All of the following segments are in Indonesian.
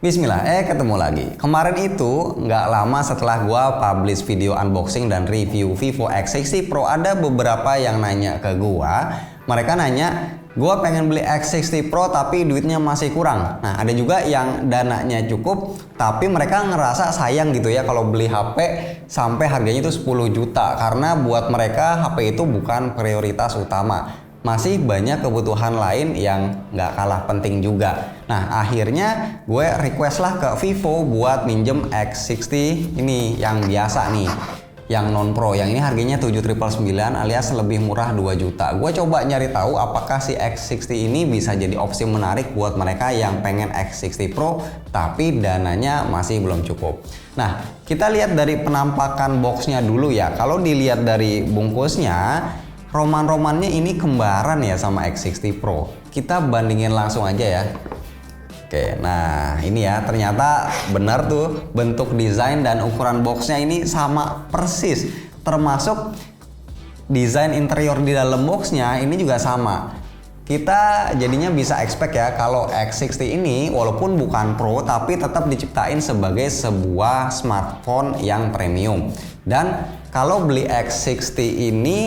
Bismillah, ketemu lagi. Kemarin itu nggak lama setelah gua publish video unboxing dan review Vivo X60 Pro, ada beberapa yang nanya ke gua. Mereka nanya, gua pengen beli X60 Pro tapi duitnya masih kurang. Nah, ada juga yang dananya cukup tapi mereka ngerasa sayang gitu ya kalau beli HP sampai harganya itu 10 juta karena buat mereka HP itu bukan prioritas utama. Masih banyak kebutuhan lain yang nggak kalah penting juga. Nah, akhirnya gue request lah ke Vivo buat minjem X60 ini yang biasa nih, yang non pro. Yang ini harganya 7.999 alias lebih murah 2 juta. Gue coba nyari tahu apakah si X60 ini bisa jadi opsi menarik buat mereka yang pengen X60 Pro tapi dananya masih belum cukup. Nah, kita lihat dari penampakan boxnya dulu ya. Kalau dilihat dari bungkusnya, roman-romannya ini kembaran ya sama X60 Pro. Kita bandingin langsung aja ya. Oke, nah ini ya, ternyata benar tuh bentuk desain dan ukuran boxnya ini sama persis. Termasuk desain interior di dalam boxnya ini juga sama. Kita jadinya bisa expect ya kalau X60 ini walaupun bukan Pro tapi tetap diciptain sebagai sebuah smartphone yang premium. Dan kalau beli X60 ini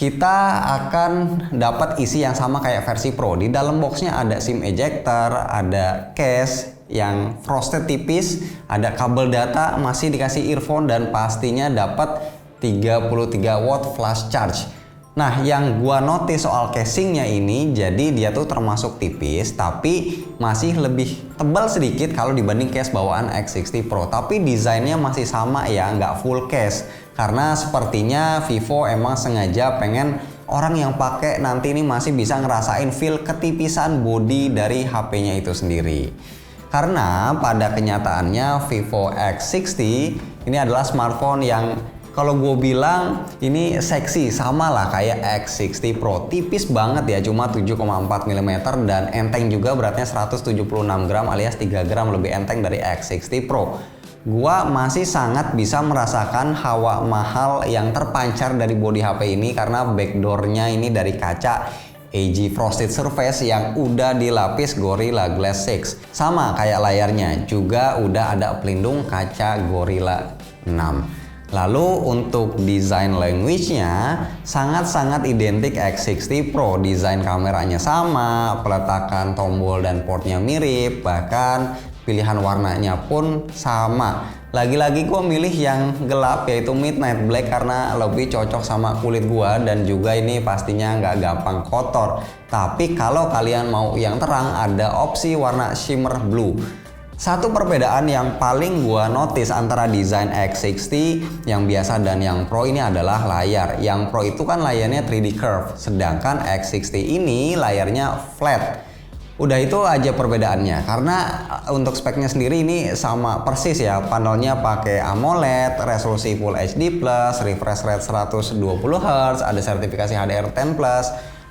kita akan dapat isi yang sama kayak versi Pro. Di dalam boxnya ada SIM ejector, ada case yang frosted tipis, ada kabel data, masih dikasih earphone dan pastinya dapat 33 watt flash charge. Nah, yang gua notice soal casingnya ini, jadi dia tuh termasuk tipis tapi masih lebih tebal sedikit kalau dibanding case bawaan X60 Pro. Tapi desainnya masih sama ya, nggak full case. Karena sepertinya Vivo emang sengaja pengen orang yang pakai nanti ini masih bisa ngerasain feel ketipisan bodi dari HP-nya itu sendiri. Karena pada kenyataannya Vivo X60 ini adalah smartphone yang kalau gue bilang ini seksi, sama lah kayak X60 Pro. Tipis banget ya, cuma 7,4 mm dan enteng juga, beratnya 176 gram alias 3 gram lebih enteng dari X60 Pro. Gua masih sangat bisa merasakan hawa mahal yang terpancar dari bodi HP ini karena backdoornya ini dari kaca AG Frosted Surface yang udah dilapis Gorilla Glass 6. Sama kayak layarnya, juga udah ada pelindung kaca Gorilla 6. Lalu untuk desain language-nya sangat-sangat identik X60 Pro. Desain kameranya sama, peletakan tombol dan portnya mirip, bahkan pilihan warnanya pun sama. Lagi-lagi gue milih yang gelap yaitu midnight black karena lebih cocok sama kulit gue dan juga ini pastinya nggak gampang kotor. Tapi kalau kalian mau yang terang ada opsi warna shimmer blue. Satu perbedaan yang paling gua notice antara desain X60 yang biasa dan yang Pro ini adalah layar. Yang Pro itu kan layarnya 3D curve, sedangkan X60 ini layarnya flat. Udah itu aja perbedaannya, karena untuk speknya sendiri ini sama persis ya. Panelnya pakai AMOLED, resolusi Full HD+, refresh rate 120 Hz, ada sertifikasi HDR10+,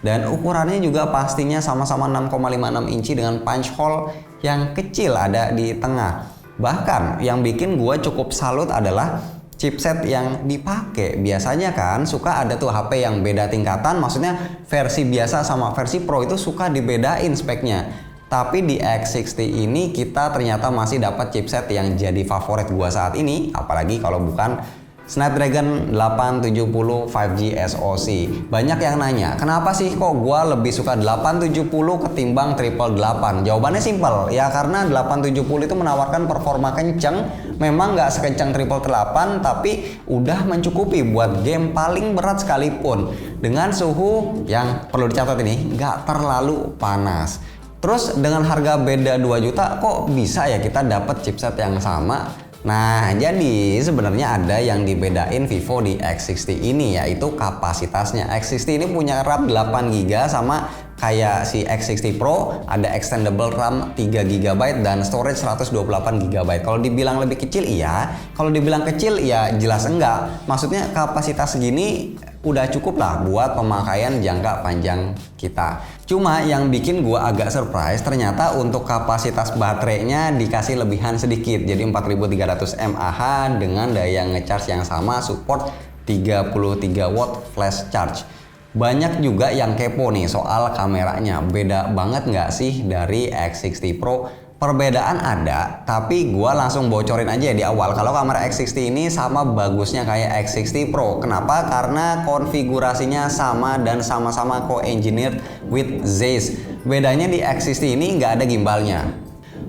dan ukurannya juga pastinya sama-sama 6,56 inci dengan punch hole yang kecil ada di tengah. Bahkan yang bikin gue cukup salut adalah chipset yang dipakai. Biasanya kan suka ada tuh HP yang beda tingkatan, maksudnya versi biasa sama versi Pro itu suka dibedain speknya. Tapi di X60 ini kita ternyata masih dapat chipset yang jadi favorit gue saat ini, apalagi kalau bukan Snapdragon 870 5G SoC. Banyak yang nanya, kenapa sih kok gua lebih suka 870 ketimbang 888? Jawabannya simpel, ya karena 870 itu menawarkan performa kenceng, memang nggak sekencang 888, tapi udah mencukupi buat game paling berat sekalipun. Dengan suhu yang perlu dicatat ini, nggak terlalu panas. Terus dengan harga beda 2 juta, kok bisa ya kita dapat chipset yang sama? Nah, jadi sebenarnya ada yang dibedain Vivo di X60 ini, yaitu kapasitasnya. X60 ini punya RAM 8GB sama kayak si X60 Pro, ada extendable RAM 3GB dan storage 128GB. Kalau dibilang lebih kecil iya, kalau dibilang kecil ya jelas enggak. Maksudnya kapasitas segini udah cukup lah buat pemakaian jangka panjang kita. Cuma yang bikin gua agak surprise ternyata untuk kapasitas baterainya dikasih lebihan sedikit. Jadi 4300 mAh dengan daya ngecharge yang sama, support 33 watt flash charge. Banyak juga yang kepo nih soal kameranya. Beda banget nggak sih dari X60 Pro Perbedaan ada, tapi gua langsung bocorin aja di awal kalau kamera X60 ini sama bagusnya kayak X60 Pro. Kenapa? Karena konfigurasinya sama dan sama-sama co-engineered with Zeiss. Bedanya di X60 ini nggak ada gimbalnya.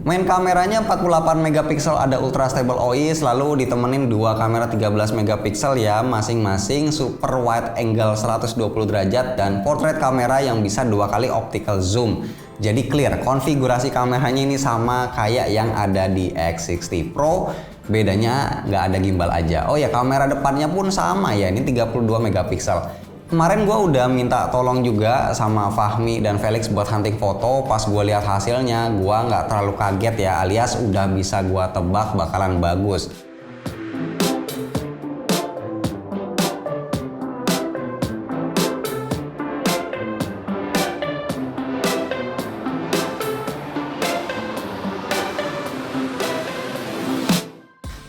Main kameranya 48 megapiksel, ada ultra stable OIS, lalu ditemenin dua kamera 13 megapiksel ya, masing-masing super wide angle 120 derajat dan portrait kamera yang bisa 2 kali optical zoom. Jadi clear, konfigurasi kameranya ini sama kayak yang ada di X60 Pro, bedanya nggak ada gimbal aja. Oh ya, kamera depannya pun sama ya, ini 32 megapiksel. Kemarin gue udah minta tolong juga sama Fahmi dan Felix buat hunting foto. Pas gue lihat hasilnya, gue nggak terlalu kaget ya, alias udah bisa gue tebak bakalan bagus.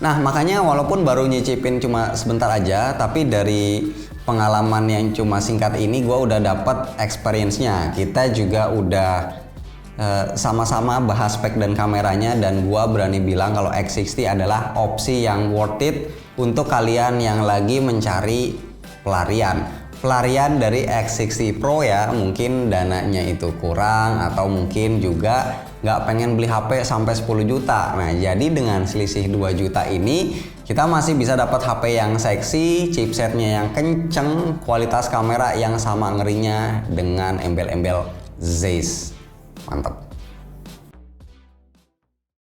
Nah, makanya walaupun baru nyicipin cuma sebentar aja, tapi dari pengalaman yang cuma singkat ini gue udah dapet experience-nya. Kita juga udah sama-sama bahas spek dan kameranya, dan gue berani bilang kalau X60 adalah opsi yang worth it untuk kalian yang lagi mencari pelarian dari X60 Pro ya. Mungkin dananya itu kurang, atau mungkin juga nggak pengen beli HP sampai 10 juta. Nah, jadi dengan selisih 2 juta ini kita masih bisa dapat HP yang seksi, chipsetnya yang kenceng, kualitas kamera yang sama ngerinya dengan embel-embel Zeiss. Mantap.